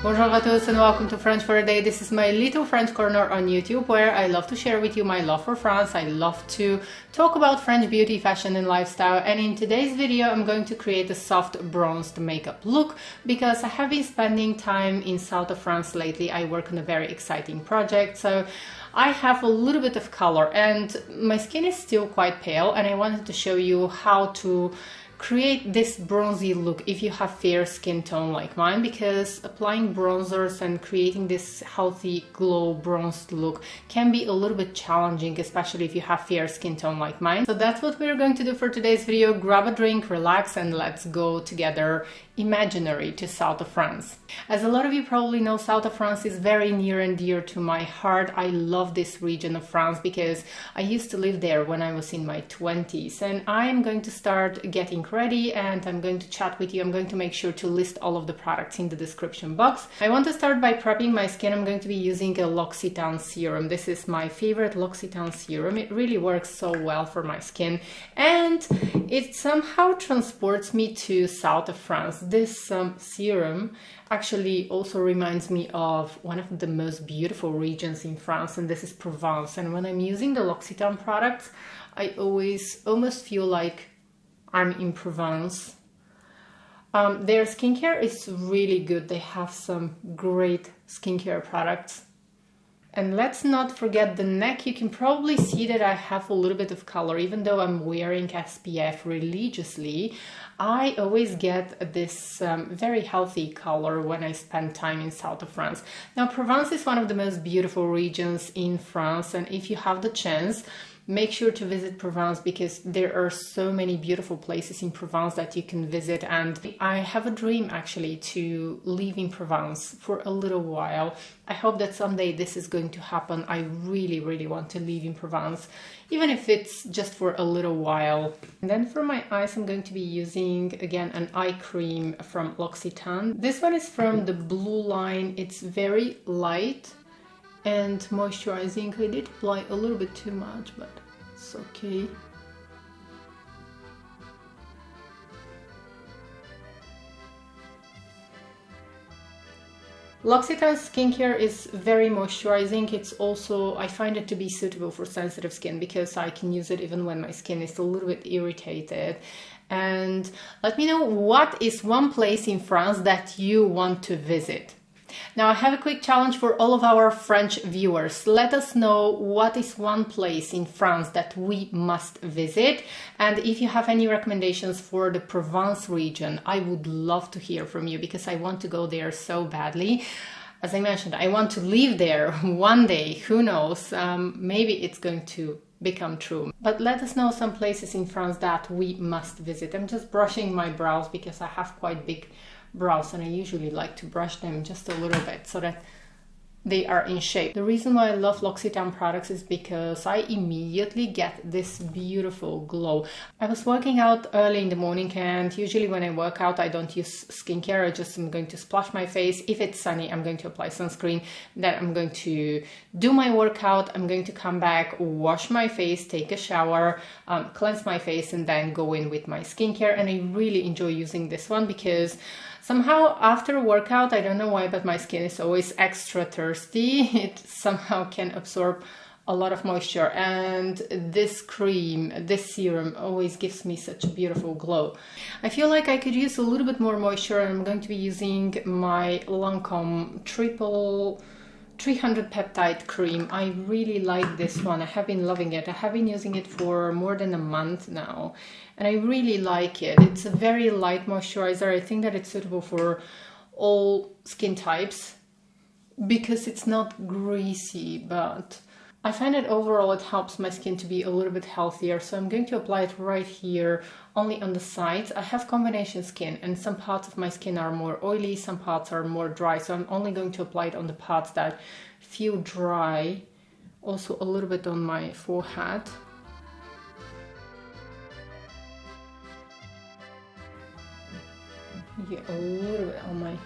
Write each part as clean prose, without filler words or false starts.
Bonjour à tous and welcome to French for a Day. This is my little French corner on YouTube where I love to share with you my love for France. I love to talk about French beauty, fashion and lifestyle, and in today's video I'm going to create a soft bronzed makeup look because I have been spending time in south of France lately. I work on a very exciting project, so I have a little bit of color and my skin is still quite pale, and I wanted to show you how to create this bronzy look if you have fair skin tone like mine, because applying bronzers and creating this healthy glow bronzed look can be a little bit challenging, especially if you have fair skin tone like mine. So that's what we're going to do for today's video. Grab a drink, relax, and let's go together imaginary to south of France. As a lot of you probably know, south of France is very near and dear to my heart. I love this region of France because I used to live there when I was in my 20s, and I am going to start getting ready and I'm going to chat with you. I'm going to make sure to list all of the products in the description box. I want to start by prepping my skin. I'm going to be using a L'Occitane serum. This is my favorite L'Occitane serum. It really works so well for my skin and it somehow transports me to south of France. This serum actually also reminds me of one of the most beautiful regions in France, and this is Provence. And when I'm using the L'Occitane products, I always almost feel like I'm in Provence. Their skincare is really good. They have some great skincare products. And let's not forget the neck. You can probably see that I have a little bit of color. Even though I'm wearing SPF religiously, I always get this very healthy color when I spend time in south of France. Now, Provence is one of the most beautiful regions in France, and if you have the chance, make sure to visit Provence because there are so many beautiful places in Provence that you can visit. And I have a dream actually to live in Provence for a little while. I hope that someday this is going to happen. I really, really want to live in Provence, even if it's just for a little while. And then for my eyes, I'm going to be using again an eye cream from L'Occitane. This one is from the Blue line. It's very light and moisturizing. I did apply a little bit too much, but it's okay. L'Occitane skincare is very moisturizing. It's also, I find it to be suitable for sensitive skin because I can use it even when my skin is a little bit irritated. And let me know, what is one place in France that you want to visit? Now, I have a quick challenge for all of our French viewers. Let us know what is one place in France that we must visit. And if you have any recommendations for the Provence region, I would love to hear from you because I want to go there so badly. As I mentioned, I want to live there one day. Who knows? Maybe it's going to become true. But let us know some places in France that we must visit. I'm just brushing my brows because I have quite big brows and I usually like to brush them just a little bit so that they are in shape. The reason why I love L'Occitane products is because I immediately get this beautiful glow. I was working out early in the morning, and usually when I work out I don't use skincare. I just am going to splash my face. If it's sunny, I'm going to apply sunscreen. Then I'm going to do my workout. I'm going to come back, wash my face, take a shower, cleanse my face, and then go in with my skincare. And I really enjoy using this one because somehow after a workout, I don't know why, but my skin is always extra thirsty. It somehow can absorb a lot of moisture, and this cream, this serum always gives me such a beautiful glow. I feel like I could use a little bit more moisture, and I'm going to be using my Lancome Triple 300 peptide cream. I really like this one. I have been loving it. I have been using it for more than a month now and I really like it. It's a very light moisturizer. I think that it's suitable for all skin types because it's not greasy, but I find that overall it helps my skin to be a little bit healthier. So I'm going to apply it right here, only on the sides. I have combination skin and some parts of my skin are more oily, some parts are more dry. So I'm only going to apply it on the parts that feel dry. Also a little bit on my forehead. Yeah, a little bit on my...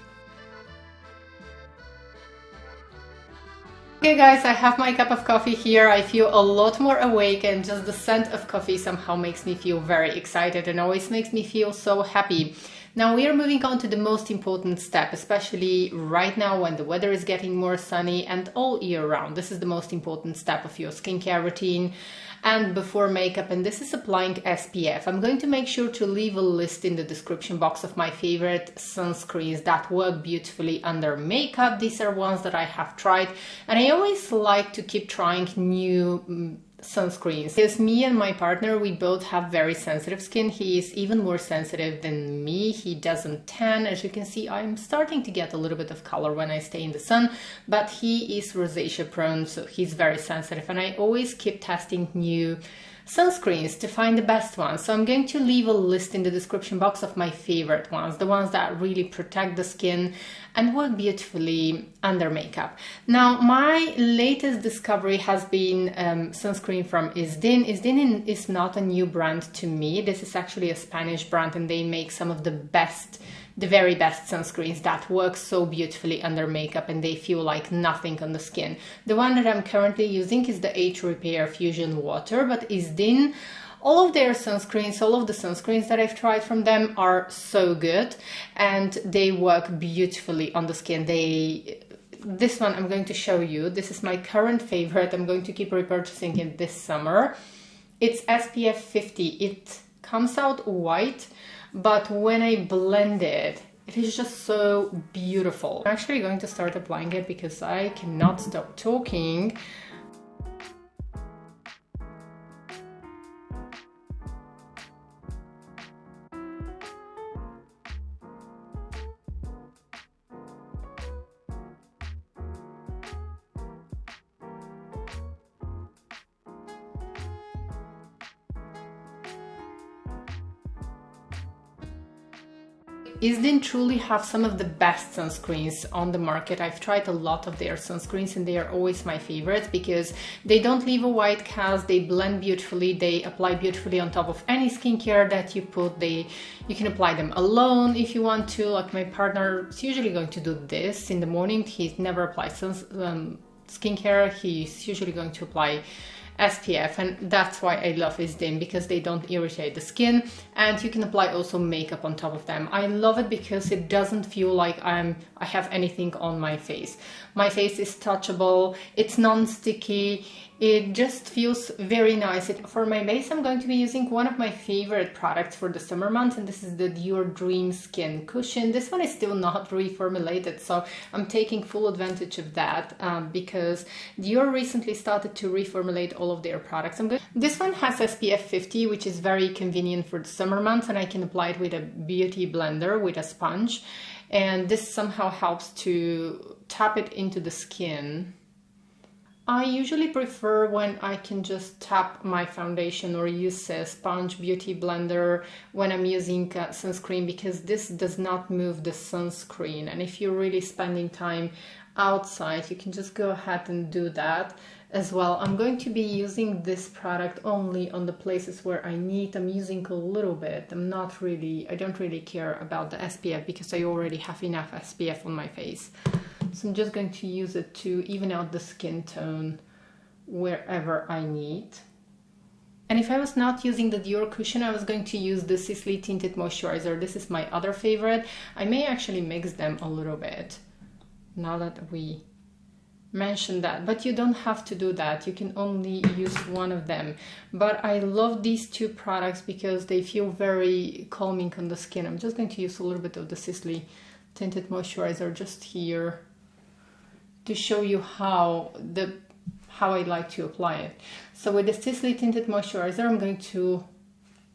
Okay guys, I have my cup of coffee here. I feel a lot more awake and just the scent of coffee somehow makes me feel very excited and always makes me feel so happy. Now we are moving on to the most important step, especially right now when the weather is getting more sunny and all year round. This is the most important step of your skincare routine and before makeup, and this is applying SPF. I'm going to make sure to leave a list in the description box of my favorite sunscreens that work beautifully under makeup. These are ones that I have tried, and I always like to keep trying new sunscreens because me and my partner, we both have very sensitive skin. He is even more sensitive than me. He doesn't tan. As you can see, I'm starting to get a little bit of color when I stay in the sun, but he is rosacea prone, so he's very sensitive, and I always keep testing new sunscreens to find the best ones. So I'm going to leave a list in the description box of my favorite ones, the ones that really protect the skin and work beautifully under makeup. Now, my latest discovery has been sunscreen from Isdin. Isdin is not a new brand to me. This is actually a Spanish brand, and they make some of the very best sunscreens that work so beautifully under makeup, and they feel like nothing on the skin. The one that I'm currently using is the Age Repair Fusion Water, but Isdin, all of the sunscreens that I've tried from them are so good, and they work beautifully on the skin. This one I'm going to show you. This is my current favorite. I'm going to keep repurchasing it this summer. It's SPF 50. It comes out white, but when I blend it, it is just so beautiful. I'm actually going to start applying it because I cannot stop talking. Isdin truly have some of the best sunscreens on the market. I've tried a lot of their sunscreens, and they are always my favorites because they don't leave a white cast, they blend beautifully, they apply beautifully on top of any skincare that you put. You can apply them alone if you want to. Like my partner is usually going to do this in the morning. He's never applied skincare. He's usually going to apply SPF, and that's why I love Isdin, because they don't irritate the skin, and you can apply also makeup on top of them. I love it because it doesn't feel like I have anything on my face. My face is touchable, it's non-sticky, it just feels very nice. For my base, I'm going to be using one of my favorite products for the summer months, and this is the Dior Dream Skin Cushion. This one is still not reformulated, so I'm taking full advantage of that because Dior recently started to reformulate all of their products. This one has SPF 50, which is very convenient for the summer months, and I can apply it with a beauty blender with a sponge, and this somehow helps to tap it into the skin. I usually prefer when I can just tap my foundation or use a sponge beauty blender when I'm using sunscreen, because this does not move the sunscreen, and if you're really spending time outside, you can just go ahead and do that as well. I'm going to be using this product only on the places where I need. I'm using a little bit. I don't really care about the SPF because I already have enough SPF on my face. So I'm just going to use it to even out the skin tone wherever I need. And if I was not using the Dior cushion, I was going to use the Sisley Tinted Moisturizer. This is my other favorite. I may actually mix them a little bit now that we mentioned that, but you don't have to do that. You can only use one of them. But I love these two products because they feel very calming on the skin. I'm just going to use a little bit of the Sisley Tinted Moisturizer just here to show you how I like to apply it. So with the Sisley Tinted Moisturizer, I'm going to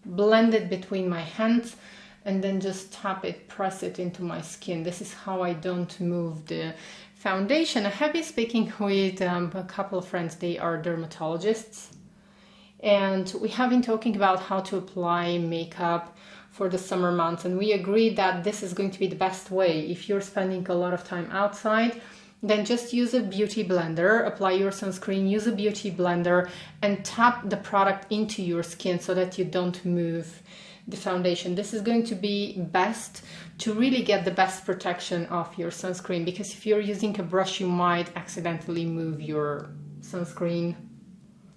blend it between my hands and then just tap it, press it into my skin. This is how I don't move the foundation. I have been speaking with a couple of friends. They are dermatologists, and we have been talking about how to apply makeup for the summer months, and we agreed that this is going to be the best way. If you're spending a lot of time outside, then just use a beauty blender, apply your sunscreen, use a beauty blender, and tap the product into your skin so that you don't move the foundation. This is going to be best to really get the best protection of your sunscreen, because if you're using a brush, you might accidentally move your sunscreen.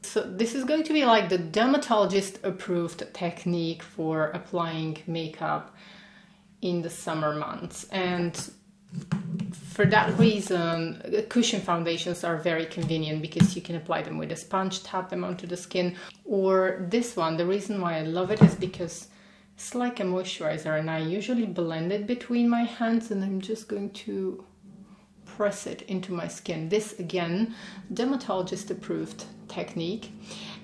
So this is going to be like the dermatologist approved technique for applying makeup in the summer months. And for that reason, cushion foundations are very convenient because you can apply them with a sponge, tap them onto the skin. Or this one, the reason why I love it is because it's like a moisturizer, and I usually blend it between my hands, and I'm just going to press it into my skin. This again, dermatologist approved technique.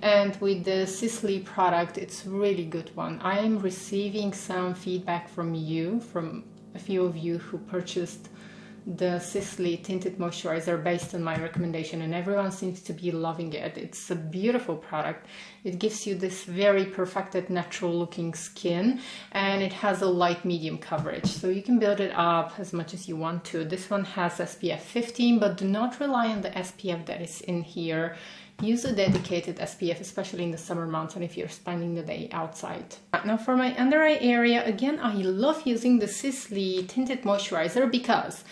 And with the Sisley product, it's a really good one. I am receiving some feedback from a few of you who purchased the Sisley tinted moisturizer based on my recommendation, and everyone seems to be loving it. It's a beautiful product. It gives you this very perfected natural looking skin, and it has a light medium coverage, so you can build it up as much as you want to. This one has SPF 15, but do not rely on the SPF that is in here. Use a dedicated SPF, especially in the summer months and if you're spending the day outside. Now for my under eye area, again, I love using the Sisley tinted moisturizer because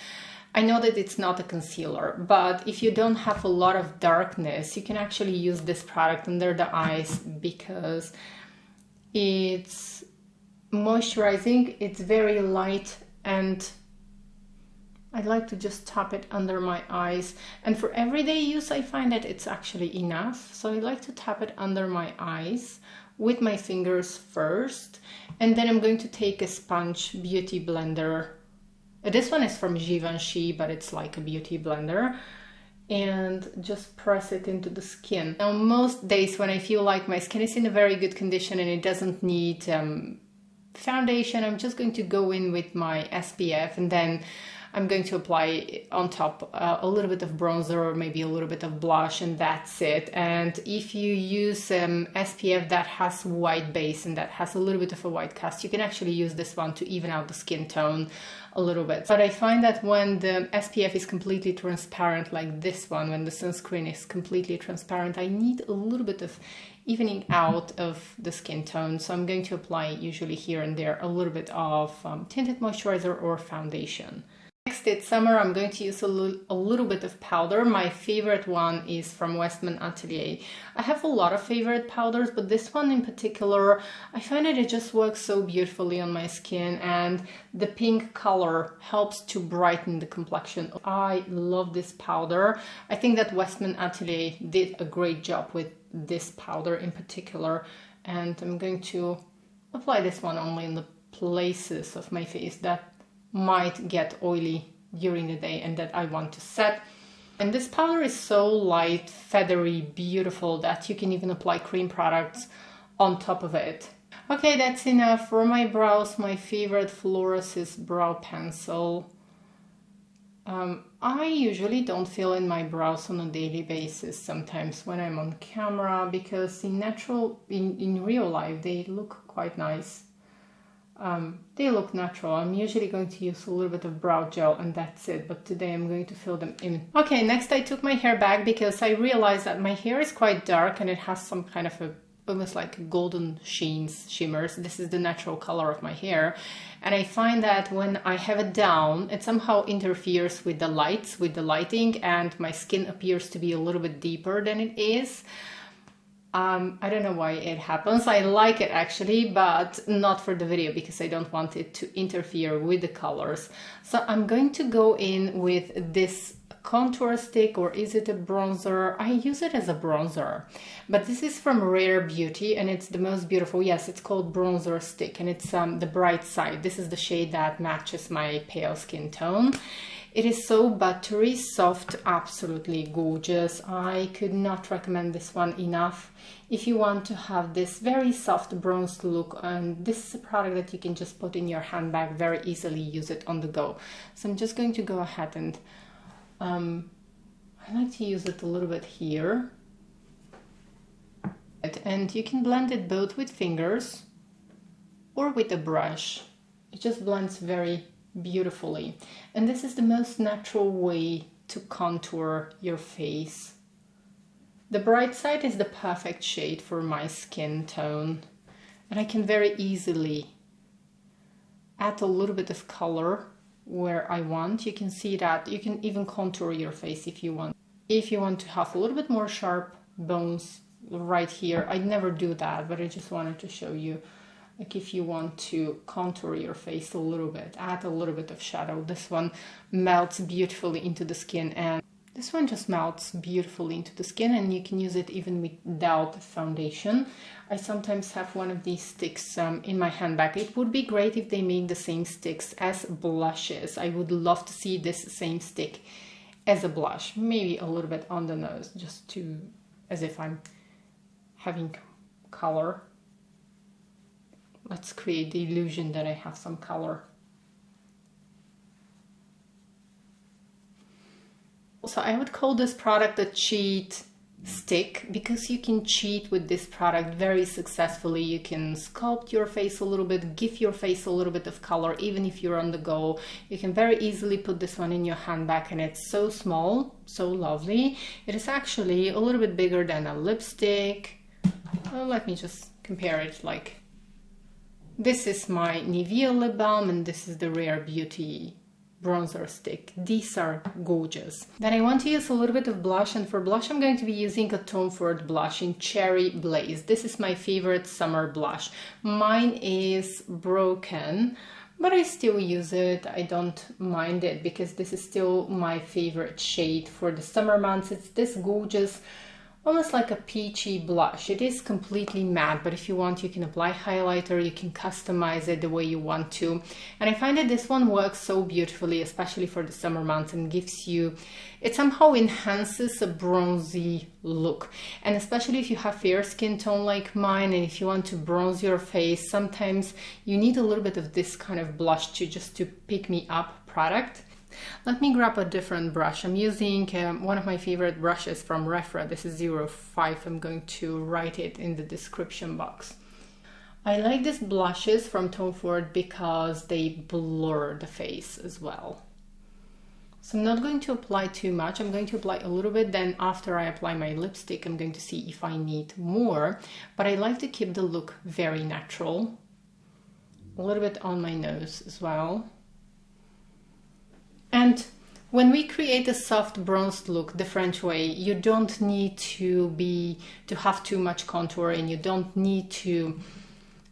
I know that it's not a concealer, but if you don't have a lot of darkness, you can actually use this product under the eyes because it's moisturizing, it's very light, and I like to just tap it under my eyes. And for everyday use, I find that it's actually enough. So I like to tap it under my eyes with my fingers first. And then I'm going to take a sponge beauty blender. This one is from Givenchy, but it's like a beauty blender. And just press it into the skin. Now, most days when I feel like my skin is in a very good condition and it doesn't need foundation, I'm just going to go in with my SPF, and then I'm going to apply on top a little bit of bronzer or maybe a little bit of blush, and that's it. And if you use SPF that has white base and that has a little bit of a white cast, you can actually use this one to even out the skin tone a little bit. But I find that when the SPF is completely transparent like this one, when the sunscreen is completely transparent, I need a little bit of evening out of the skin tone. So I'm going to apply usually here and there a little bit of tinted moisturizer or foundation. Next, it's summer. I'm going to use a little bit of powder. My favorite one is from Westman Atelier. I have a lot of favorite powders, but this one in particular, I find that it just works so beautifully on my skin, and the pink color helps to brighten the complexion. I love this powder. I think that Westman Atelier did a great job with this powder in particular, and I'm going to apply this one only in the places of my face that might get oily during the day and that I want to set. And this powder is so light, feathery, beautiful that you can even apply cream products on top of it. Okay, that's enough. For my brows, my favorite Floris brow pencil. I usually don't fill in my brows on a daily basis sometimes when I'm on camera, because in real life they look quite nice. They look natural. I'm usually going to use a little bit of brow gel and that's it, but today I'm going to fill them in. Okay, next I took my hair back because I realized that my hair is quite dark and it has some kind of almost like golden shimmers. This is the natural color of my hair, and I find that when I have it down, it somehow interferes with the lights, with the lighting, and my skin appears to be a little bit deeper than it is. I don't know why it happens. I like it actually, but not for the video because I don't want it to interfere with the colors. So I'm going to go in with this contour stick, or is it a bronzer? I use it as a bronzer, but this is from Rare Beauty and it's the most beautiful. Yes, it's called bronzer stick, and it's the bright side. This is the shade that matches my pale skin tone. It is so buttery soft, absolutely gorgeous. I could not recommend this one enough if you want to have this very soft bronzed look, and this is a product that you can just put in your handbag very easily, use it on the go. So I'm just going to go ahead and I like to use it a little bit here, and you can blend it both with fingers or with a brush. It just blends very beautifully, and this is the most natural way to contour your face. The bright side is the perfect shade for my skin tone, and I can very easily add a little bit of color where I want. You can see that you can even contour your face if you want. If you want to have a little bit more sharp bones right here, I never do that, but I just wanted to show you Like if you want to contour your face a little bit, add a little bit of shadow. This one melts beautifully into the skin, and this one just melts beautifully into the skin, and you can use it even without foundation. I sometimes have one of these sticks in my handbag. It would be great if they make the same sticks as blushes. I would love to see this same stick as a blush, maybe a little bit on the nose, just to, as if I'm having color. Let's create the illusion that I have some color. So I would call this product a cheat stick, because you can cheat with this product very successfully. You can sculpt your face a little bit, give your face a little bit of color, even if you're on the go. You can very easily put this one in your handbag, and it's so small, so lovely. It is actually a little bit bigger than a lipstick. Let me just compare it. Like, this is my Nivea lip balm, and this is the Rare Beauty bronzer stick. These are gorgeous. Then I want to use a little bit of blush, and for blush I'm going to be using a Tom Ford blush in Cherry Blaze. This is my favorite summer blush. Mine is broken, but I still use it. I don't mind it because this is still my favorite shade for the summer months. It's this gorgeous, almost like a peachy blush. It is completely matte, but if you want, you can apply highlighter, you can customize it the way you want to. And I find that this one works so beautifully, especially for the summer months, and gives you, it somehow enhances a bronzy look. And especially if you have fair skin tone like mine, and if you want to bronze your face, sometimes you need a little bit of this kind of blush to just to pick me up product. Let me grab a different brush. I'm using one of my favorite brushes from Refra. This is 05. I'm going to write it in the description box. I like these blushes from Tom Ford because they blur the face as well. So I'm not going to apply too much. I'm going to apply a little bit. Then after I apply my lipstick, I'm going to see if I need more. But I like to keep the look very natural. A little bit on my nose as well. And when we create a soft bronzed look the French way, you don't need to have too much contour, and you don't need to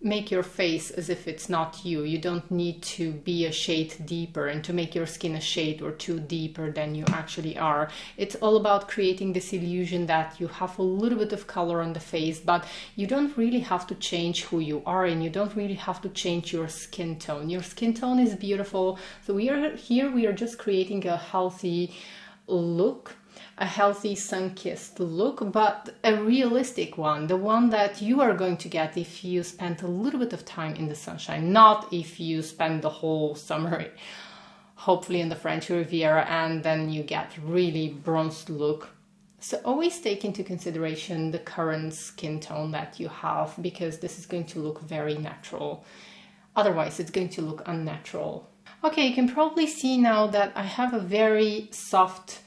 make your face as if it's not you. You don't need to be a shade deeper and to make your skin a shade or two deeper than you actually are. It's all about creating this illusion that you have a little bit of color on the face, but you don't really have to change who you are, and you don't really have to change your skin tone. Your skin tone is beautiful. So we are just creating a healthy look, a healthy sun-kissed look, but a realistic one, the one that you are going to get if you spend a little bit of time in the sunshine, not if you spend the whole summer hopefully in the French Riviera and then you get really bronzed look. So always take into consideration the current skin tone that you have, because this is going to look very natural. Otherwise it's going to look unnatural. Okay, you can probably see now that I have a very soft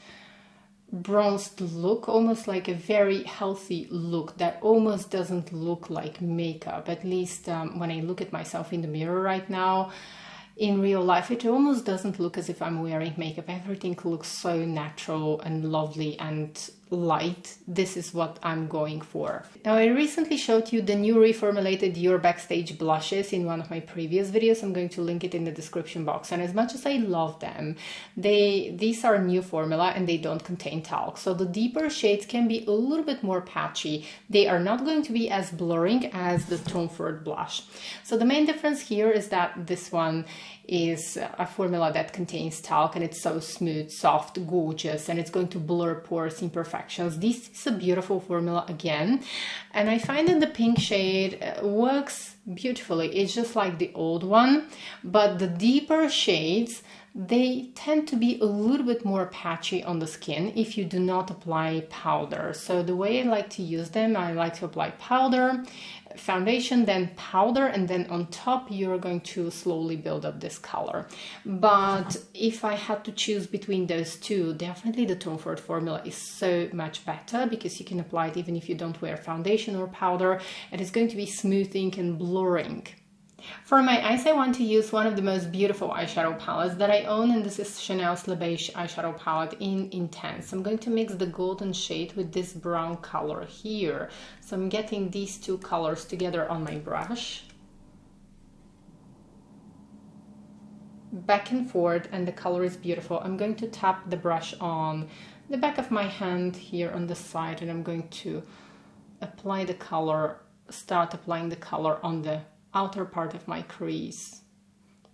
bronzed look, almost like a very healthy look that almost doesn't look like makeup. At least when I look at myself in the mirror right now, in real life, it almost doesn't look as if I'm wearing makeup. Everything looks so natural and lovely and light. This is what I'm going for. Now, I recently showed you the new reformulated Your Backstage blushes in one of my previous videos. I'm going to link it in the description box. And as much as I love them, these are new formula and they don't contain talc. So the deeper shades can be a little bit more patchy. They are not going to be as blurring as the Tom Ford blush. So the main difference here is that this one is a formula that contains talc, and it's so smooth, soft, gorgeous, and it's going to blur pores, imperfections. This is a beautiful formula again, and I find that the pink shade works beautifully. It's just like the old one, but the deeper shades, they tend to be a little bit more patchy on the skin if you do not apply powder. So the way I like to use them, I like to apply powder, foundation, then powder, and then on top you're going to slowly build up this color. But if I had to choose between those two, definitely the Tom Ford formula is so much better, because you can apply it even if you don't wear foundation or powder, and it's going to be smoothing and blurring. For my eyes, I want to use one of the most beautiful eyeshadow palettes that I own, and this is Chanel's Le Beige eyeshadow palette in Intense. I'm going to mix the golden shade with this brown color here. So I'm getting these two colors together on my brush. back and forth, and the color is beautiful. I'm going to tap the brush on the back of my hand here on the side, and I'm going to apply the color, start applying the color on the outer part of my crease,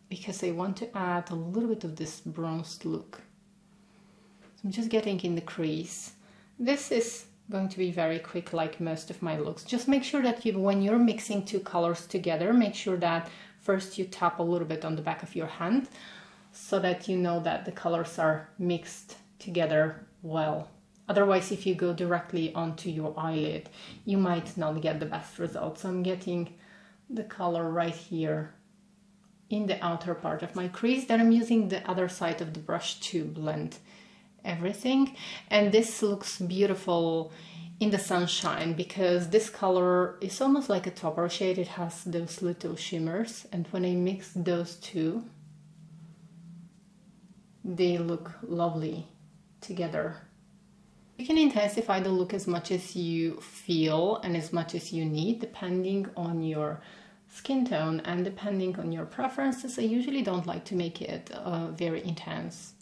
because I want to add a little bit of this bronzed look. So I'm just getting in the crease. This is going to be very quick, like most of my looks. Just make sure that when you're mixing two colors together, make sure that first you tap a little bit on the back of your hand so that you know that the colors are mixed together well. Otherwise, if you go directly onto your eyelid, you might not get the best results. So I'm getting the color right here in the outer part of my crease. Then I'm using the other side of the brush to blend everything. And this looks beautiful in the sunshine because this color is almost like a topper shade. It has those little shimmers, and when I mix those two, they look lovely together. You can intensify the look as much as you feel and as much as you need, depending on your skin tone and depending on your preferences. I usually don't like to make it very intense.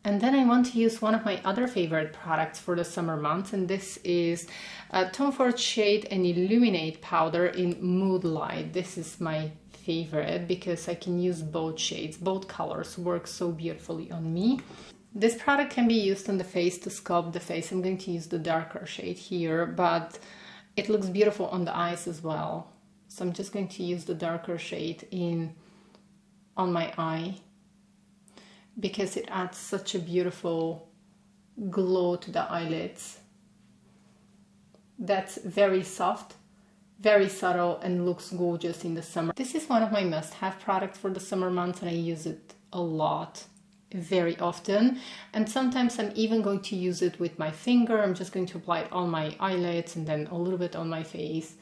And then I want to use one of my other favorite products for the summer months, and this is Tom Ford Shade and Illuminate Powder in Mood Light. This is my favorite because I can use both shades, both colors work so beautifully on me. This product can be used on the face to sculpt the face. I'm going to use the darker shade here, but it looks beautiful on the eyes as well. So I'm just going to use the darker shade on my eye, because it adds such a beautiful glow to the eyelids. That's very soft, very subtle, and looks gorgeous in the summer. This is one of my must-have products for the summer months, and I use it a lot, very often. And sometimes I'm even going to use it with my finger. I'm just going to apply it on my eyelids and then a little bit on my face,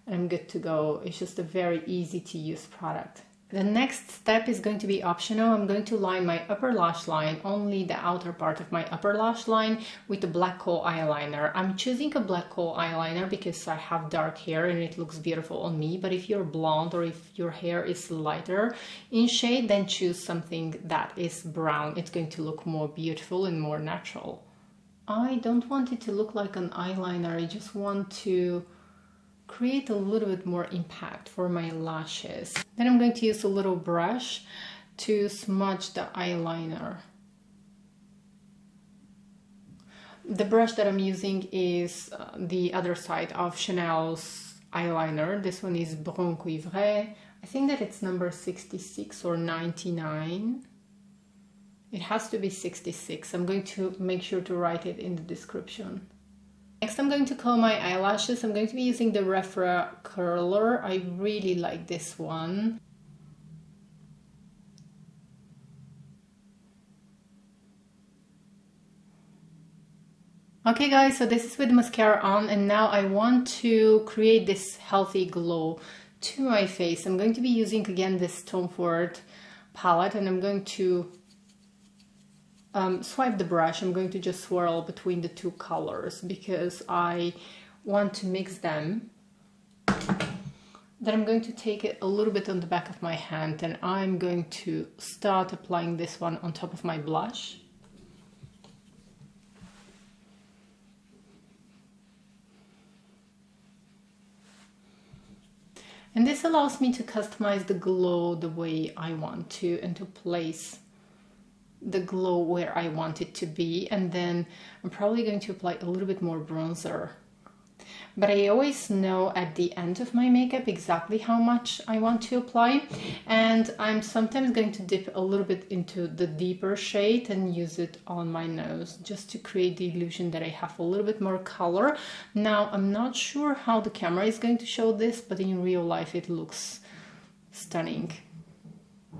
and I'm good to go. It's just a very easy to use product. The next step is going to be optional. I'm going to line my upper lash line, only the outer part of my upper lash line, with a black kohl eyeliner. I'm choosing a black kohl eyeliner because I have dark hair and it looks beautiful on me. But if you're blonde or if your hair is lighter in shade, then choose something that is brown. It's going to look more beautiful and more natural. I don't want it to look like an eyeliner. I just want to create a little bit more impact for my lashes. Then I'm going to use a little brush to smudge the eyeliner. The brush that I'm using is the other side of Chanel's eyeliner. This one is Bronzy. I think that it's number 66 or 99. It has to be 66. I'm going to make sure to write it in the description. Next, I'm going to curl my eyelashes. I'm going to be using the Refra curler. I really like this one. Okay guys, so this is with mascara on, and now I want to create this healthy glow to my face. I'm going to be using again this Tom Ford palette, and I'm going to swipe the brush. I'm going to just swirl between the two colors because I want to mix them. Then I'm going to take it a little bit on the back of my hand, and I'm going to start applying this one on top of my blush. And this allows me to customize the glow the way I want to, and to place the glow where I want it to be. And then I'm probably going to apply a little bit more bronzer. But I always know at the end of my makeup exactly how much I want to apply. And I'm sometimes going to dip a little bit into the deeper shade and use it on my nose, just to create the illusion that I have a little bit more color. Now, I'm not sure how the camera is going to show this, but in real life it looks stunning.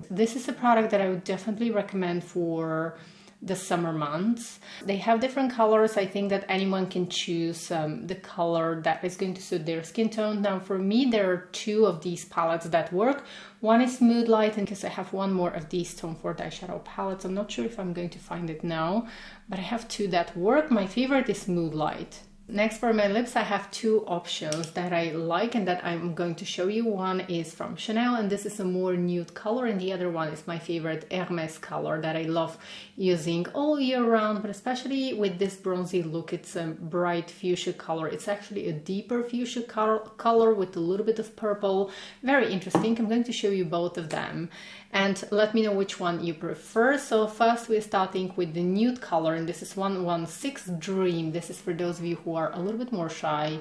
This is a product that I would definitely recommend for the summer months. They have different colors. I think that anyone can choose the color that is going to suit their skin tone. Now for me, there are two of these palettes that work. One is Mood Light, and because I have one more of these Tom Ford eyeshadow palettes. I'm not sure if I'm going to find it now, but I have two that work. My favorite is Mood Light. Next, for my lips, I have two options that I like and that I'm going to show you. One is from Chanel, and this is a more nude color, and the other one is my favorite Hermes color that I love using all year round, but especially with this bronzy look. It's a bright fuchsia color. It's actually a deeper fuchsia color with a little bit of purple. Very interesting. I'm going to show you both of them and let me know which one you prefer. So first we're starting with the nude color, and this is 116 Dream. This is for those of you who are a little bit more shy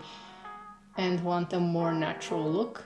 and want a more natural look.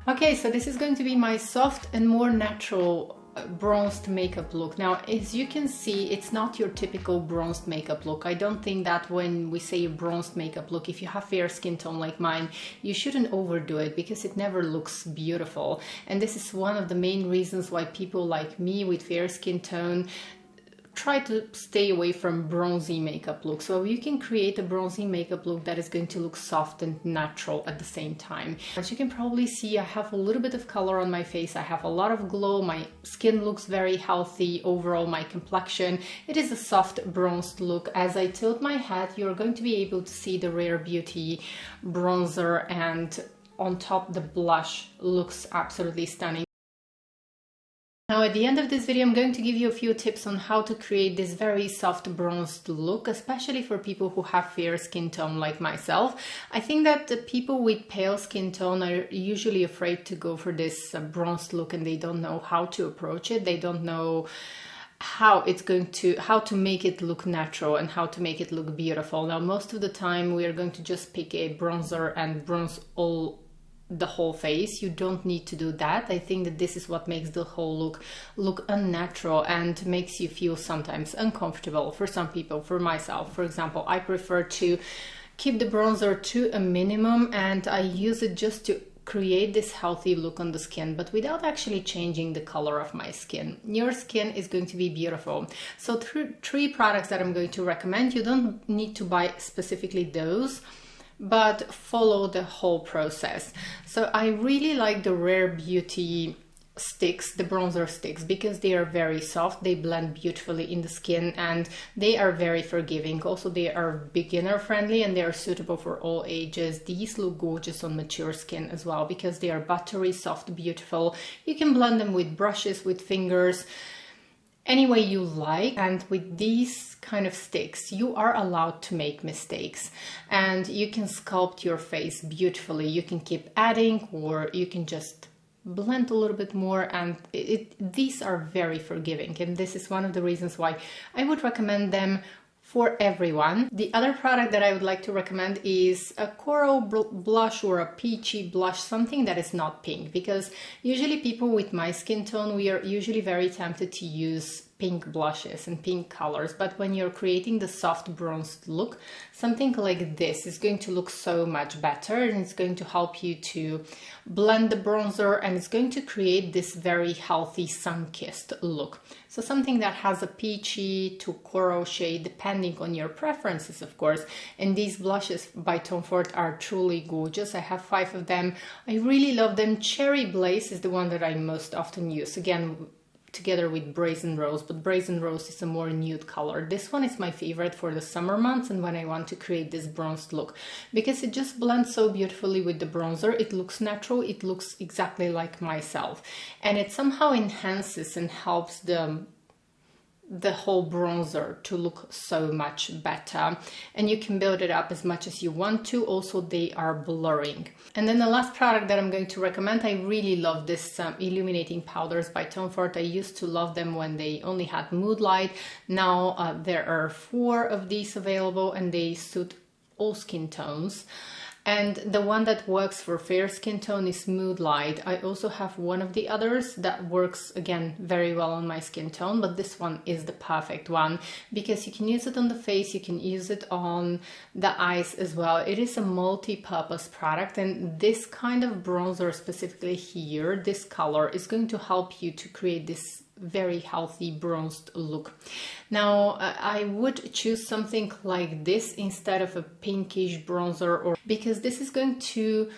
Okay, so this is going to be my soft and more natural bronzed makeup look. Now, as you can see, it's not your typical bronzed makeup look. I don't think that when we say bronzed makeup look, if you have fair skin tone like mine, you shouldn't overdo it because it never looks beautiful. And this is one of the main reasons why people like me with fair skin tone try to stay away from bronzy makeup look. So you can create a bronzy makeup look that is going to look soft and natural at the same time. As you can probably see, I have a little bit of color on my face. I have a lot of glow. My skin looks very healthy. Overall, my complexion, it is a soft bronzed look. As I tilt my head, you're going to be able to see the Rare Beauty bronzer, and on top the blush looks absolutely stunning. Now at the end of this video, I'm going to give you a few tips on how to create this very soft bronzed look, especially for people who have fair skin tone like myself. I think that the people with pale skin tone are usually afraid to go for this bronzed look, and they don't know how to approach it. They don't know how to make it look natural and how to make it look beautiful. Now most of the time we are going to just pick a bronzer and bronze the whole face. You don't need to do that. I think that this is what makes the whole look unnatural and makes you feel sometimes uncomfortable. For some people, for myself, for example, I prefer to keep the bronzer to a minimum, and I use it just to create this healthy look on the skin, but without actually changing the color of my skin. Your skin is going to be beautiful. So three products that I'm going to recommend. You don't need to buy specifically those, but follow the whole process. So I really like the Rare Beauty sticks, the bronzer sticks, because they are very soft, they blend beautifully in the skin, and they are very forgiving. Also, they are beginner friendly and they are suitable for all ages. These look gorgeous on mature skin as well because they are buttery, soft, beautiful. You can blend them with brushes, with fingers, any way you like. And with these kind of sticks, you are allowed to make mistakes and you can sculpt your face beautifully. You can keep adding, or you can just blend a little bit more, and these are very forgiving, and this is one of the reasons why I would recommend them for everyone. The other product that I would like to recommend is a coral blush or a peachy blush, something that is not pink, because usually people with my skin tone, we are usually very tempted to use pink blushes and pink colors, but when you're creating the soft bronzed look, something like this is going to look so much better, and it's going to help you to blend the bronzer, and it's going to create this very healthy sun-kissed look. So something that has a peachy to coral shade, depending on your preferences, of course. And these blushes by Tom Ford are truly gorgeous. I have 5 of them. I really love them. Cherry Blaze is the one that I most often use. Again, together with Brazen Rose, but Brazen Rose is a more nude color. This one is my favorite for the summer months and when I want to create this bronzed look, because it just blends so beautifully with the bronzer. It looks natural, it looks exactly like myself, and it somehow enhances and helps the whole bronzer to look so much better, and you can build it up as much as you want to. Also, they are blurring. And then the last product that I'm going to recommend, I really love this illuminating powders by Tom Ford. I used to love them when they only had Mood Light. Now there are 4 of these available, and they suit all skin tones. And the one that works for fair skin tone is Mood Light. I also have one of the others that works, again, very well on my skin tone, but this one is the perfect one because you can use it on the face, you can use it on the eyes as well. It is a multi-purpose product, and this kind of bronzer specifically here, this color, is going to help you to create this very healthy bronzed look. Now I would choose something like this instead of a pinkish bronzer, or because this is going to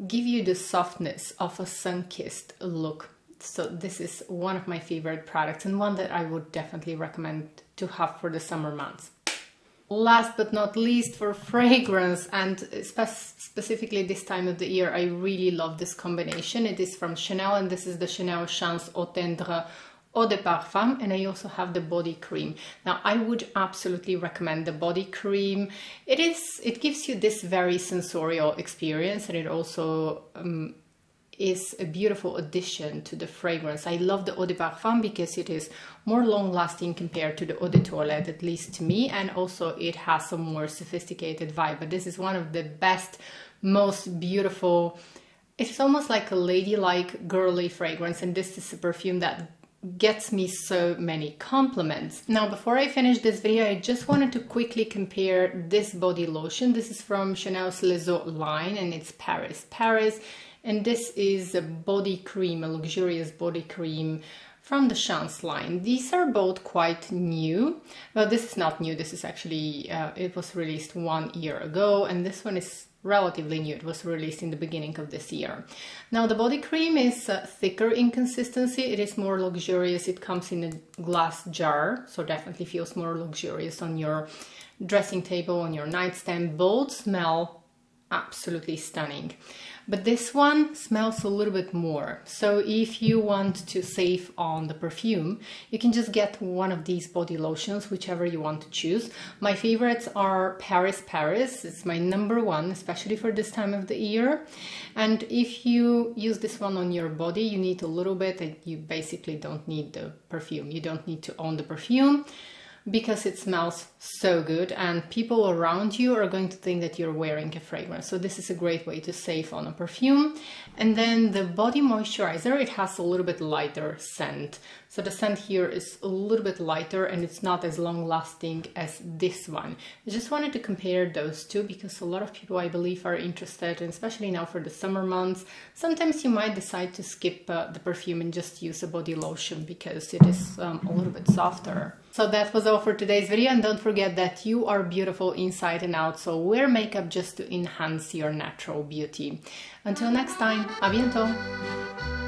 give you the softness of a sun-kissed look. So this is one of my favorite products and one that I would definitely recommend to have for the summer months. Last but not least, for fragrance, and specifically this time of the year, I really love this combination. It is from Chanel, and this is the Chanel Chance Eau Tendre Eau de Parfum, and I also have the body cream. Now I would absolutely recommend the body cream. It gives you this very sensorial experience, and it also is a beautiful addition to the fragrance. I love the Eau de Parfum because it is more long lasting compared to the Eau de Toilette, at least to me, and also it has a more sophisticated vibe. But this is one of the best, most beautiful, it's almost like a ladylike girly fragrance, and this is a perfume that gets me so many compliments. Now, before I finish this video, I just wanted to quickly compare this body lotion. This is from Chanel's Les Eaux line, and it's Paris. And this is a body cream, a luxurious body cream from the Chance line. These are both quite new. Well, this is not new. This is actually, it was released 1 year ago, and this one is relatively new. It was released in the beginning of this year. Now the body cream is thicker in consistency. It is more luxurious. It comes in a glass jar, so definitely feels more luxurious on your dressing table, on your nightstand. Both smell absolutely stunning. But this one smells a little bit more. So if you want to save on the perfume, you can just get one of these body lotions, whichever you want to choose. My favorites are Paris. It's my #1, especially for this time of the year. And if you use this one on your body, you need a little bit, and you basically don't need the perfume. You don't need to own the perfume, because it smells so good, and people around you are going to think that you're wearing a fragrance. So this is a great way to save on a perfume. And then the body moisturizer, it has a little bit lighter scent. So the scent here is a little bit lighter, and it's not as long lasting as this one. I just wanted to compare those two because a lot of people, I believe, are interested, and especially now for the summer months, sometimes you might decide to skip the perfume and just use a body lotion because it is a little bit softer. So that was all for today's video, and don't forget that you are beautiful inside and out, so wear makeup just to enhance your natural beauty. Until next time, a bientôt!